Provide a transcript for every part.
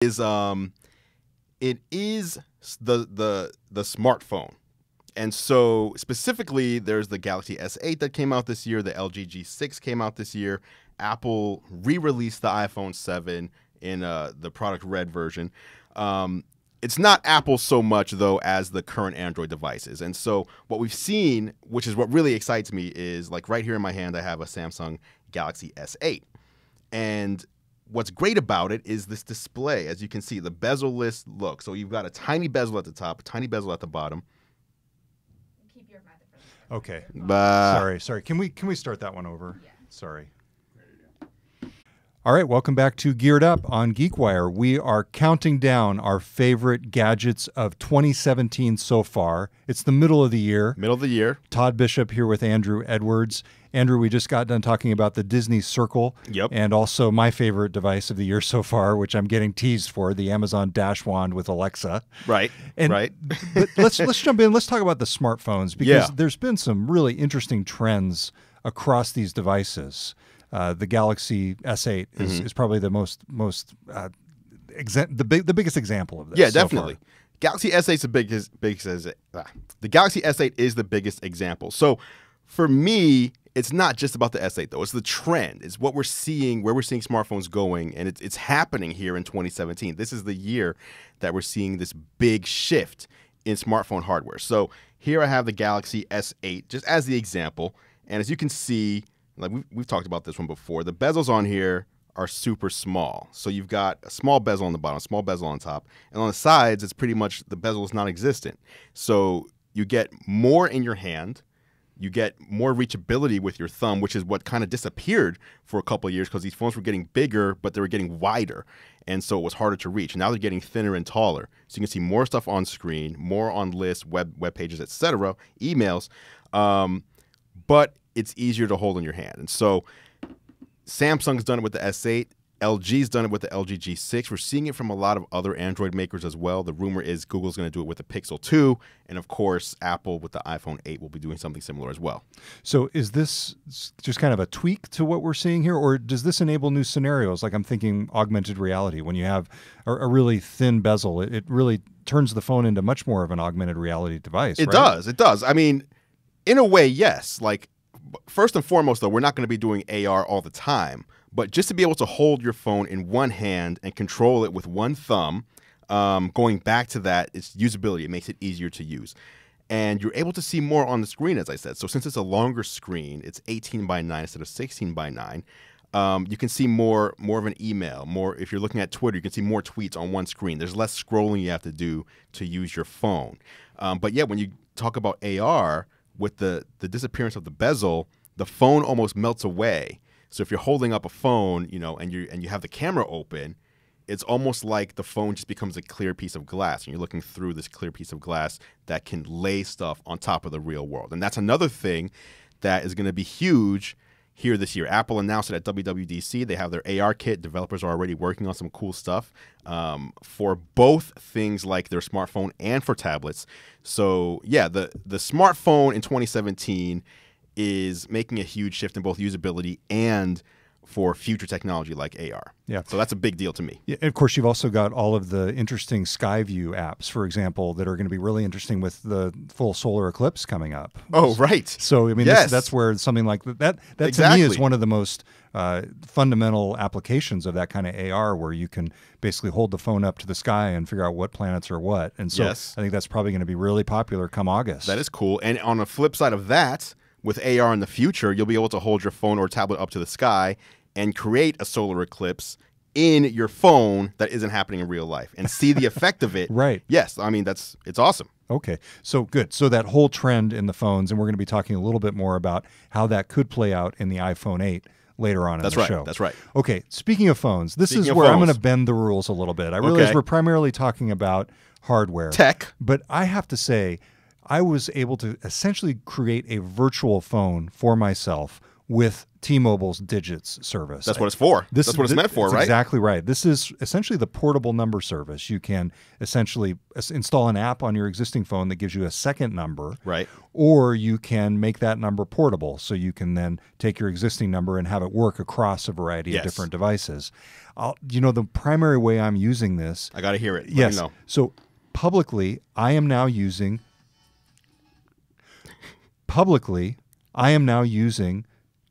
is it is the smartphone. And so specifically, there's the Galaxy S8 that came out this year. The LG G6 came out this year. Apple re-released the iPhone 7 in the product red version. It's not Apple so much, though, as the current Android devices. And so what we've seen, which is what really excites me, is like right here in my hand, I have a Samsung Galaxy S8. And what's great about it is this display. As you can see, the bezel-less look. So you've got a tiny bezel at the top, a tiny bezel at the bottom. Okay. Sorry. Can we start that one over? Yeah. Sorry. All right, welcome back to Geared Up on GeekWire. We are counting down our favorite gadgets of 2017 so far. It's the middle of the year. Middle of the year. Todd Bishop here with Andrew Edwards. Andrew, we just got done talking about the Disney Circle. Yep. And also my favorite device of the year so far, which I'm getting teased for, the Amazon Dash Wand with Alexa. Right. Right. But let's jump in. Let's talk about the smartphones, because there's been some really interesting trends across these devices. The Galaxy S8 is probably the the biggest example of this. Yeah, definitely. So Galaxy S8 is the Galaxy S8 is the biggest example. So for me, it's not just about the S8 though. It's the trend. It's what we're seeing, where we're seeing smartphones going, and it's happening here in 2017. This is the year that we're seeing this big shift in smartphone hardware. So here I have the Galaxy S8 just as the example, and as you can see, like we've talked about this one before, the bezels on here are super small. So you've got a small bezel on the bottom, a small bezel on top, and on the sides, it's pretty much the bezel is non-existent. So you get more in your hand, you get more reachability with your thumb, which is what kind of disappeared for a couple of years because these phones were getting bigger, but they were getting wider, and so it was harder to reach. Now they're getting thinner and taller, so you can see more stuff on screen, more on lists, web pages, etc., emails, but it's easier to hold in your hand. And so Samsung's done it with the S8. LG's done it with the LG G6. We're seeing it from a lot of other Android makers as well. The rumor is Google's going to do it with the Pixel 2. And of course, Apple with the iPhone 8 will be doing something similar as well. So is this just kind of a tweak to what we're seeing here? Or does this enable new scenarios? Like I'm thinking augmented reality. When you have a really thin bezel, it really turns the phone into much more of an augmented reality device, It does. It does. I mean, in a way, yes. Like, first and foremost, though, we're not going to be doing AR all the time, but just to be able to hold your phone in one hand and control it with one thumb, going back to that, it's usability. It makes it easier to use. And you're able to see more on the screen, as I said. So since it's a longer screen, it's 18 by 9 instead of 16 by 9, you can see more of an email. More, if you're looking at Twitter, you can see more tweets on one screen. There's less scrolling you have to do to use your phone. But yeah, when you talk about AR, with the disappearance of the bezel, the phone almost melts away. So if you're holding up a phone, and you have the camera open, it's almost like the phone just becomes a clear piece of glass, and you're looking through this clear piece of glass that can lay stuff on top of the real world. And that's another thing that is going to be huge here this year. Apple announced it at WWDC. They have their AR kit. Developers are already working on some cool stuff for both things like their smartphone and for tablets. So yeah, the smartphone in 2017 is making a huge shift in both usability and for future technology like AR. Yeah. So that's a big deal to me. Yeah, and of course, you've also got all of the interesting Skyview apps, for example, that are going to be really interesting with the full solar eclipse coming up. Oh, right. So, I mean, that's where something like that exactly. To me is one of the most fundamental applications of that kind of AR, where you can basically hold the phone up to the sky and figure out what planets are what. And so I think that's probably going to be really popular come August. That is cool. And on the flip side of that, with AR in the future, you'll be able to hold your phone or tablet up to the sky and create a solar eclipse in your phone that isn't happening in real life and see the effect of it. Right. Yes. I mean, it's awesome. Okay. So good. So that whole trend in the phones, and we're going to be talking a little bit more about how that could play out in the iPhone 8 later on in the show. That's right. Okay. Speaking of phones, this is where I'm going to bend the rules a little bit. I realize we're primarily talking about hardware. Tech. But I have to say, I was able to essentially create a virtual phone for myself with T-Mobile's digits service. That's what it's for. That's what it's meant for, right? Exactly right. This is essentially the portable number service. You can essentially install an app on your existing phone that gives you a second number. Right. Or you can make that number portable. So you can then take your existing number and have it work across a variety of different devices. The primary way I'm using this. I got to hear it. Yes. Let me know. So publicly, I am now using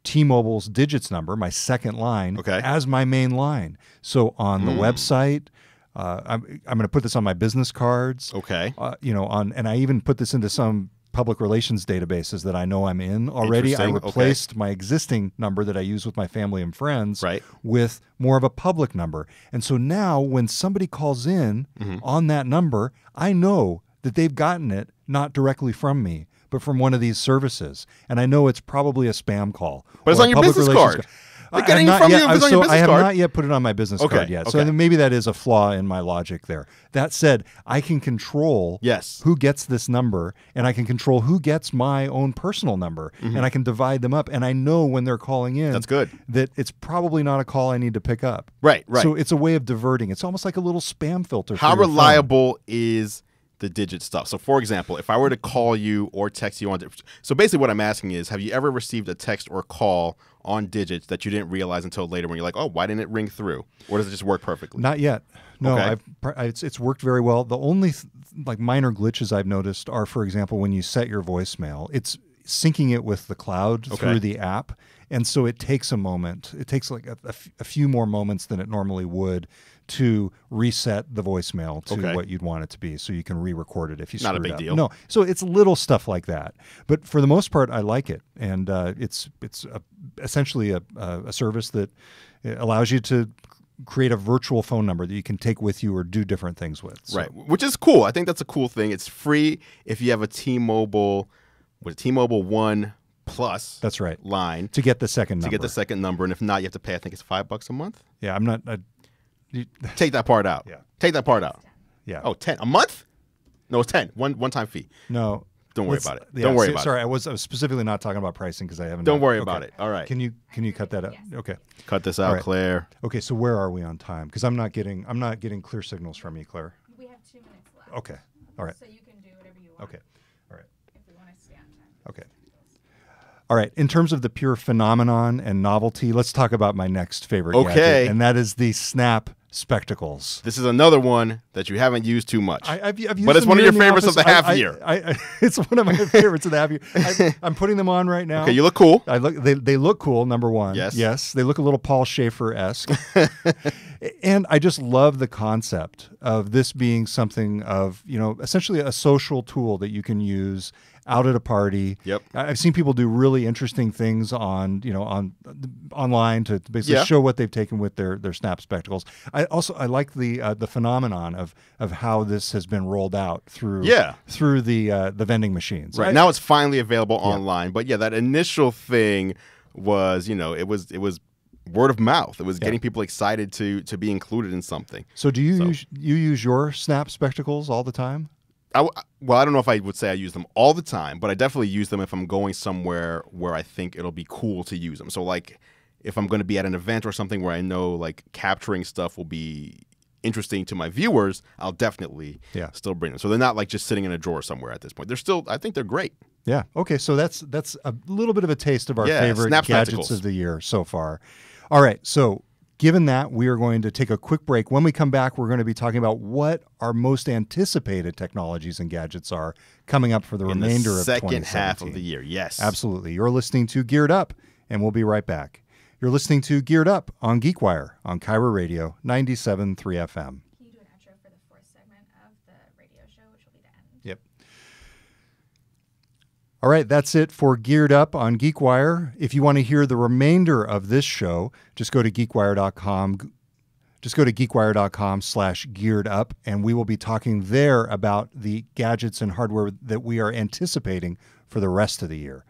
T-Mobile's digits number, my second line, as my main line. So on the website, I'm going to put this on my business cards. Okay. And I even put this into some public relations databases that I know I'm in already. I replaced my existing number that I use with my family and friends with more of a public number. And so now when somebody calls in on that number, I know that they've gotten it not directly from me, but from one of these services. And I know it's probably a spam call. But it's on your business card. They're getting it from you if it's on your business card. I have not yet put it on my business card yet. So maybe that is a flaw in my logic there. That said, I can control who gets this number, and I can control who gets my own personal number, and I can divide them up. And I know when they're calling in that it's probably not a call I need to pick up. Right. So it's a way of diverting. It's almost like a little spam filter. How reliable is the digit stuff? So for example, if I were to call you or text you so basically what I'm asking is, have you ever received a text or call on digits that you didn't realize until later when you're like, oh, why didn't it ring through? Or does it just work perfectly? Not yet. No, it's worked very well. The only minor glitches I've noticed are, for example, when you set your voicemail, it's syncing it with the cloud through the app. And so it takes a moment. It takes like a few more moments than it normally would to reset the voicemail to what you'd want it to be, so you can re-record it if you screw it up. Not a big deal. No, so it's little stuff like that. But for the most part, I like it, and it's essentially a service that allows you to create a virtual phone number that you can take with you or do different things with. So. Right, which is cool. I think that's a cool thing. It's free if you have a T-Mobile One Plus. That's right. Line to get the second number. To get the second number, and if not, you have to pay. I think it's $5 a month. Yeah, I'm not. Take that part out. Yeah. Take that part out. Yeah. Oh, 10 a month? No, it's 10. One-time fee. No. Don't worry about it. Don't worry about it. Sorry, I was specifically not talking about pricing because I haven't. Don't worry about it. All right. Can you cut that out? Yes. Okay. Cut this out, Claire. Okay, so where are we on time? Because I'm not getting clear signals from you, Claire. We have 2 minutes left. Okay. All right. So you can do whatever you want. Okay. All right. If we want to stay on time. Okay. All right. In terms of the pure phenomenon and novelty, let's talk about my next favorite gadget, and that is the Snap Spectacles. This is another one that you haven't used too much. I've used but it's one of your favorites of the half year. It's one of my favorites of the half year. I'm putting them on right now. Okay, you look cool. They look cool, number one. Yes. They look a little Paul Schaefer-esque. And I just love the concept of this being something of, essentially a social tool that you can use out at a party. Yep. I've seen people do really interesting things online to basically show what they've taken with their Snap Spectacles. I like the phenomenon of how this has been rolled out through the vending machines. Right. Now it's finally available online. But that initial thing was, it was word of mouth. It was getting people excited to be included in something. So do you use your Snap Spectacles all the time? Well, I don't know if I would say I use them all the time, but I definitely use them if I'm going somewhere where I think it'll be cool to use them. So like if I'm going to be at an event or something where I know like capturing stuff will be interesting to my viewers, I'll definitely still bring them. So they're not like just sitting in a drawer somewhere at this point. They're still, I think they're great. Yeah. Okay. So that's a little bit of a taste of our favorite gadgets of the year so far. All right. So given that, we are going to take a quick break. When we come back, we're going to be talking about what our most anticipated technologies and gadgets are coming up for the remainder of 2017. Second half of the year, yes. Absolutely. You're listening to Geared Up, and we'll be right back. You're listening to Geared Up on GeekWire on Kyra Radio 97.3 FM. Can you do an outro for the 4th segment of the radio show, which will be the end? Yep. All right, that's it for Geared Up on GeekWire. If you want to hear the remainder of this show, just go to geekwire.com. Just go to geekwire.com/gearedup, and we will be talking there about the gadgets and hardware that we are anticipating for the rest of the year.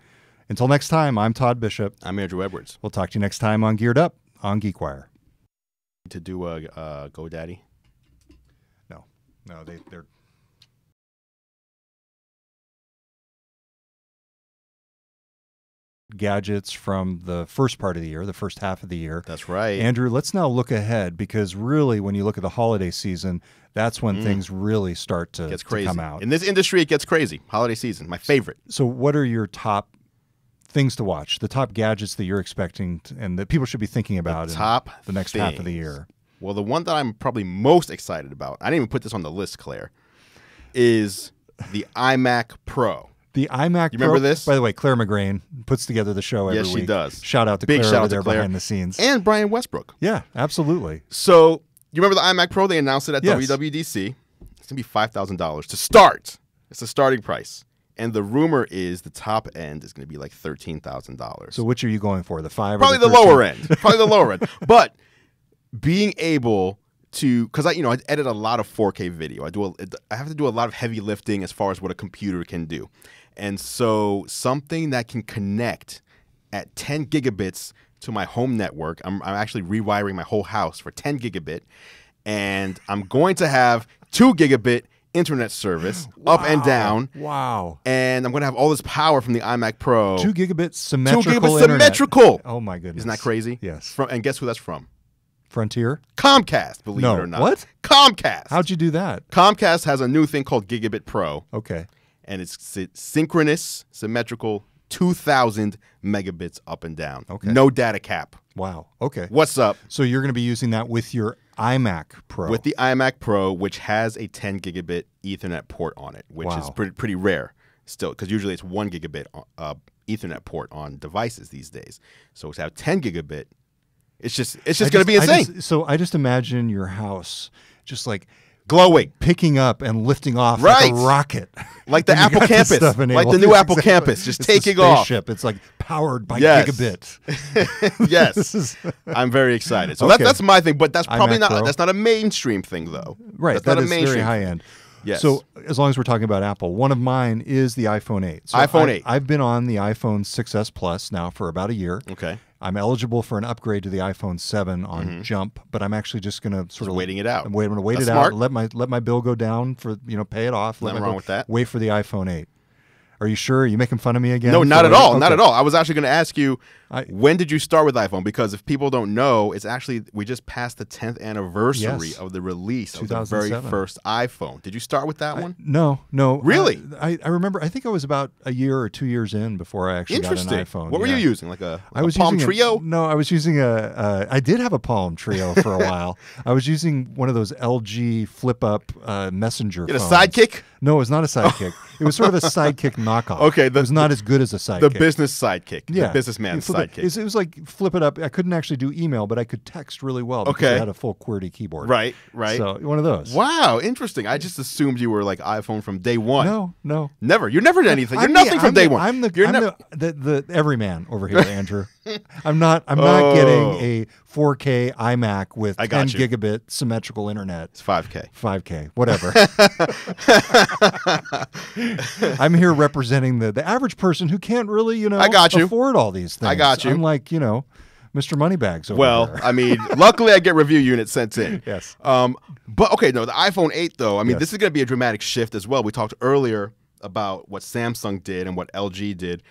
Until next time, I'm Todd Bishop. I'm Andrew Edwards. We'll talk to you next time on Geared Up on GeekWire. To do a GoDaddy? No, they're gadgets from the first part of the year, the first half of the year. That's right. Andrew, let's now look ahead, because really when you look at the holiday season, that's when things really start to come out. In this industry, it gets crazy. Holiday season, my favorite. So what are your top things to watch, the top gadgets that you're expecting and that people should be thinking about in the next half of the year? Well, the one that I'm probably most excited about, I didn't even put this on the list, Claire, is the iMac Pro. The iMac Pro. You remember this? By the way, Claire McGrain puts together the show every week. Yes, she does. Shout out to Big Claire shout over out to there Claire. behind the scenes. And Brian Westbrook. Yeah, absolutely. So you remember the iMac Pro? They announced it at WWDC. It's going to be $5,000 to start. It's the starting price. And the rumor is the top end is going to be like $13,000. So which are you going for, the 5 Probably or the the lower end. Probably the lower end. But being able to, because I edit a lot of 4K video. I have to do a lot of heavy lifting as far as what a computer can do. And so something that can connect at 10 gigabits to my home network. I'm actually rewiring my whole house for 10 gigabit. And I'm going to have 2 gigabit internet service up and down. Wow. And I'm going to have all this power from the iMac Pro. 2 gigabit symmetrical 2 gigabit internet. symmetrical. Oh, my goodness. Isn't that crazy? Yes. And guess who that's from? Frontier? Comcast, believe it or not. What? Comcast. How'd you do that? Comcast has a new thing called Gigabit Pro. Okay. And it's synchronous, symmetrical, 2,000 megabits up and down. Okay. No data cap. Wow. Okay. What's up? So you're going to be using that with your iMac Pro. With the iMac Pro, which has a 10 gigabit Ethernet port on it, which is pretty rare still, because usually it's 1 gigabit Ethernet port on devices these days. So to have 10 gigabit, it's just going to be insane. So I just imagine your house just like glowing, picking up and lifting off like a rocket, like the Apple Campus, like the new Apple Campus, just taking off. It's like powered by gigabit. Yes, I'm very excited. So that's my thing, but that's probably not that's not a mainstream thing though. Right, that's not not a mainstream very high end. Yes. So as long as we're talking about Apple, one of mine is the iPhone 8. So iPhone 8. I've been on the iPhone 6s Plus now for about a year. Okay. I'm eligible for an upgrade to the iPhone 7 on Jump, but I'm actually just going to sort of waiting it out. I'm going to wait it out. Let my bill go down for pay it off. Nothing wrong with that. Wait for the iPhone 8. Are you sure? Are you making fun of me again? No, not at all. Okay. Not at all. I was actually going to ask you, when did you start with iPhone? Because if people don't know, it's actually, we just passed the 10th anniversary of the release of the very first iPhone. Did you start with that one? No. Really? I remember, I think I was about a year or 2 years in before I actually got an iPhone. What were you using? Like a Palm Trio? No, I was using I did have a Palm Trio for a while. I was using one of those LG flip-up messenger phones. A Sidekick? No, it was not a Sidekick. It was sort of a Sidekick knockoff. Okay. It was not as good as a Sidekick. The business Sidekick. Yeah. The businessman's Sidekick. It was like flip it up. I couldn't actually do email, but I could text really well because I had a full QWERTY keyboard. Right. So one of those. Wow, interesting. I just assumed you were like iPhone from day one. No. Never. You're never anything. You're nothing from day one. I'm the everyman over here, Andrew. I'm not getting a 4K iMac with 10 gigabit symmetrical internet. It's 5K. 5K, whatever. I'm here representing the average person who can't really, afford all these things. I got you. I'm like, Mr. Moneybags over here. I mean, luckily I get review units sent in. Yes. But okay, no, the iPhone 8 though, I mean, this is going to be a dramatic shift as well. We talked earlier about what Samsung did and what LG did.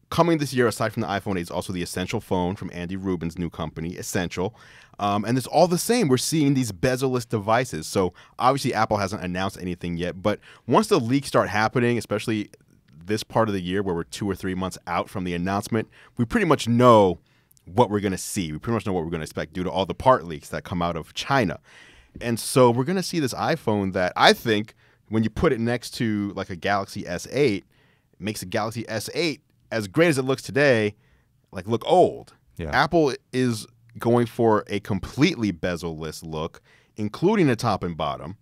Coming this year, aside from the iPhone 8, is also the Essential phone from Andy Rubin's new company, Essential. And it's all the same. We're seeing these bezel-less devices. So obviously Apple hasn't announced anything yet. But once the leaks start happening, especially this part of the year where we're 2 or 3 months out from the announcement, we pretty much know what we're going to see. We pretty much know what we're going to expect due to all the part leaks that come out of China. And so we're going to see this iPhone that I think when you put it next to like a Galaxy S8, it makes a Galaxy S8 as great as it looks today, like look old. Yeah. Apple is going for a completely bezel-less look, including the top and bottom,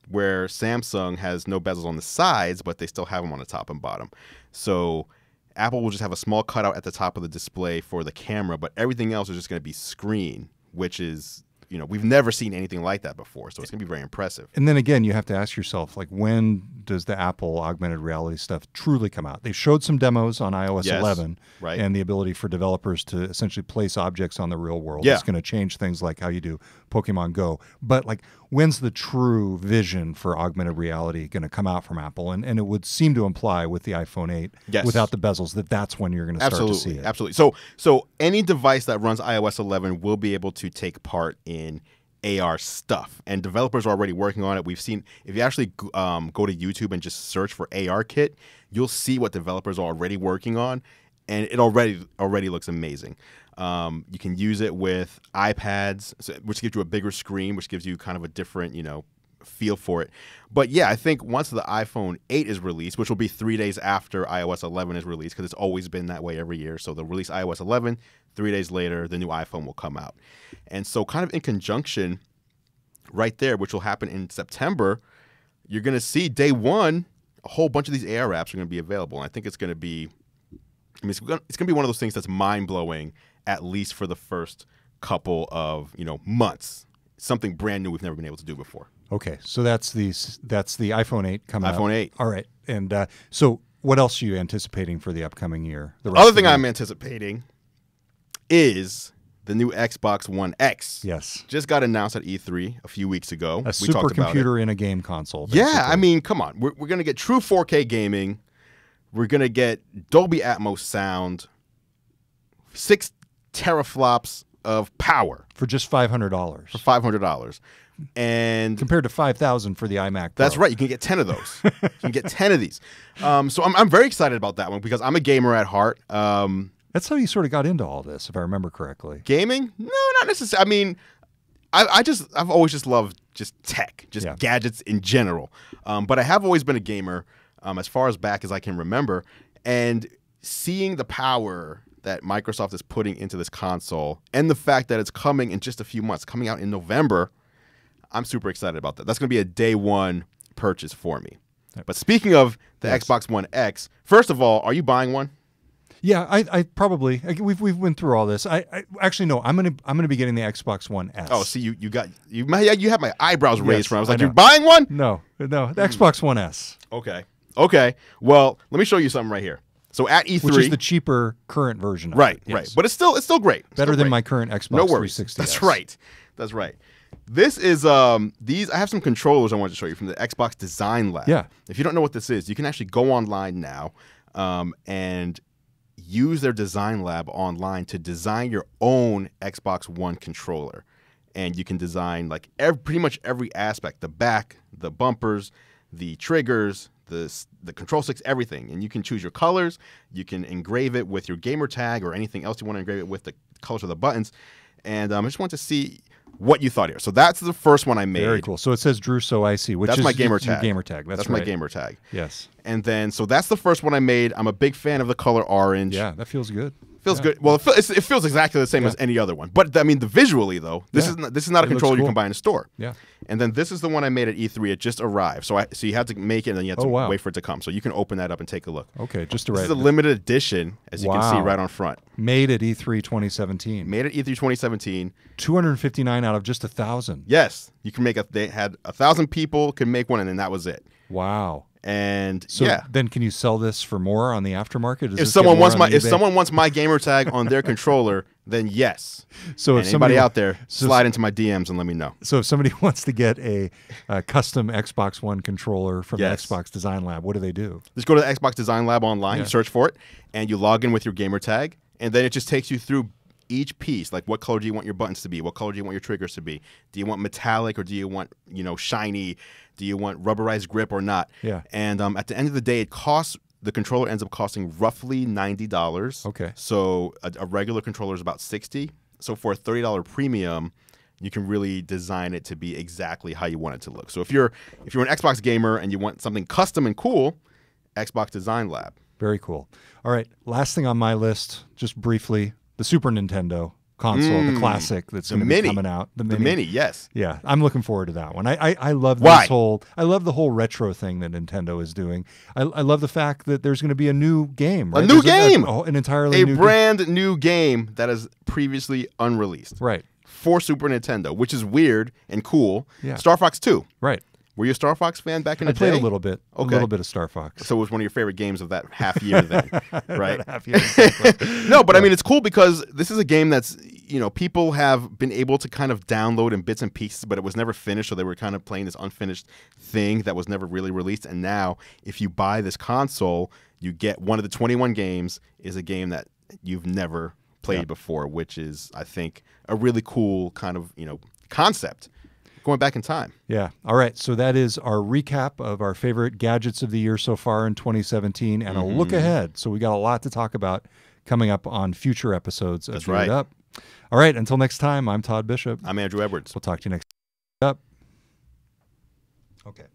where Samsung has no bezels on the sides, but they still have them on the top and bottom. So Apple will just have a small cutout at the top of the display for the camera, but everything else is just going to be screen, which is, we've never seen anything like that before. So it's going to be very impressive. And then again, you have to ask yourself, like, when does the Apple augmented reality stuff truly come out? They showed some demos on iOS 11, right, and the ability for developers to essentially place objects on the real world. Yeah. It's going to change things like how you do Pokemon Go. But like, when's the true vision for augmented reality going to come out from Apple? And it would seem to imply with the iPhone 8, yes, without the bezels, that's when you're going to start to see it. Absolutely. So any device that runs iOS 11 will be able to take part in AR stuff, and developers are already working on it. We've seen, if you actually go to YouTube and just search for AR kit, you'll see what developers are already working on, and it already looks amazing. You can use it with iPads, which gives you a bigger screen, which gives you kind of a different, feel for it. But yeah, I think once the iPhone 8 is released, which will be 3 days after iOS 11 is released, because it's always been that way every year. So they'll release iOS 11, 3 days later, the new iPhone will come out. And so kind of in conjunction right there, which will happen in September, you're going to see day one, a whole bunch of these AR apps are going to be available. And I think it's going to be, it's going to be one of those things that's mind-blowing, at least for the first couple of, months. Something brand new we've never been able to do before. Okay, so that's the iPhone 8 coming out. iPhone 8. All right, and so what else are you anticipating for the upcoming year? The other thing I'm anticipating is the new Xbox One X. Yes. Just got announced at E3 a few weeks ago. A supercomputer in a game console. Basically. Yeah, I mean, come on. We're going to get true 4K gaming. We're going to get Dolby Atmos sound, 6 teraflops of power. For just $500. For $500. And compared to $5,000 for the iMac Pro. That's right. You can get 10 of those. You can get 10 of these. So I'm very excited about that one because I'm a gamer at heart. That's how you sort of got into all this, if I remember correctly. Gaming? No, not necessarily. I mean, I've always just loved just tech, just gadgets in general. But I have always been a gamer as far as back as I can remember. And seeing the power that Microsoft is putting into this console and the fact that it's coming in just a few months, coming out in November, I'm super excited about that. That's going to be a day one purchase for me. But speaking of the Xbox One X, first of all, are you buying one? Yeah, I probably we've went through all this. I actually no, I'm gonna be getting the Xbox One S. Oh, see, you have my eyebrows raised from. I was like, you're buying one? No, the Xbox One S. Okay. Well, let me show you something right here. So at E3, which is the cheaper current version of right, it. Yes. Right. But it's still great. Better than my current Xbox 360. That's right. That's right. This is these. I have some controllers I wanted to show you from the Xbox Design Lab. Yeah. If you don't know what this is, you can actually go online now and use their Design Lab online to design your own Xbox One controller, and you can design like pretty much every aspect: the back, the bumpers, the triggers, the control sticks, everything. And you can choose your colors. You can engrave it with your gamer tag or anything else you want to engrave it with, the colors of the buttons. And I just want to see what you thought here. So that's the first one I made. Very cool. So it says Drew So Icy, which that's is my gamer tag. Your gamer tag. That's my right. gamer tag. Yes. And then, so that's the first one I made. I'm a big fan of the color orange. Yeah, that feels good. Feels good. Well, it feels exactly the same as any other one. But I mean, visually though, this is not a controller you can buy in a store. Yeah. And then this is the one I made at E3. It just arrived. So you had to make it and then you had to wait for it to come. So you can open that up and take a look. Okay, just This is a limited edition, as you can see right on front. Made at E3 2017. Made at E3 2017. 259 out of just 1,000. Yes, you can make they had 1,000 people could make one, and then that was it. Wow. And so then can you sell this for more on the aftermarket? If someone wants my gamer tag on their controller, then yes. So if somebody out there, slide into my DMs and let me know. So if somebody wants to get a custom Xbox One controller from the Xbox Design Lab, what do they do? Just go to the Xbox Design Lab online, you search for it, and you log in with your gamer tag, and then it just takes you through each piece. Like, what color do you want your buttons to be? What color do you want your triggers to be? Do you want metallic or do you want, shiny? Do you want rubberized grip or not? Yeah. And at the end of the day, the controller ends up costing roughly $90. Okay. So a regular controller is about $60. So for a $30 premium, you can really design it to be exactly how you want it to look. So if you're an Xbox gamer and you want something custom and cool, Xbox Design Lab. Very cool. All right, last thing on my list, just briefly, the Super Nintendo console, the classic that's going to be coming out. The mini, yes. Yeah, I'm looking forward to that one. I love this I love the whole retro thing that Nintendo is doing. I love the fact that there's going to be a new game. Right? An entirely new brand new game that is previously unreleased. Right. for Super Nintendo, which is weird and cool. Yeah. Star Fox 2. Right. Were you a Star Fox fan back in the day? I played a little bit. Okay. A little bit of Star Fox. So it was one of your favorite games of that half year then, right? Half year, exactly. No, but I mean, it's cool because this is a game that's, people have been able to kind of download in bits and pieces, but it was never finished. So they were kind of playing this unfinished thing that was never really released. And now if you buy this console, you get one of the 21 games is a game that you've never played before, which is, I think, a really cool kind of, concept. Going back in time. Yeah. All right. So that is our recap of our favorite gadgets of the year so far in 2017 and a look ahead. So we got a lot to talk about coming up on future episodes of Geared Up. All right. Until next time, I'm Todd Bishop. I'm Andrew Edwards. We'll talk to you next up. Okay.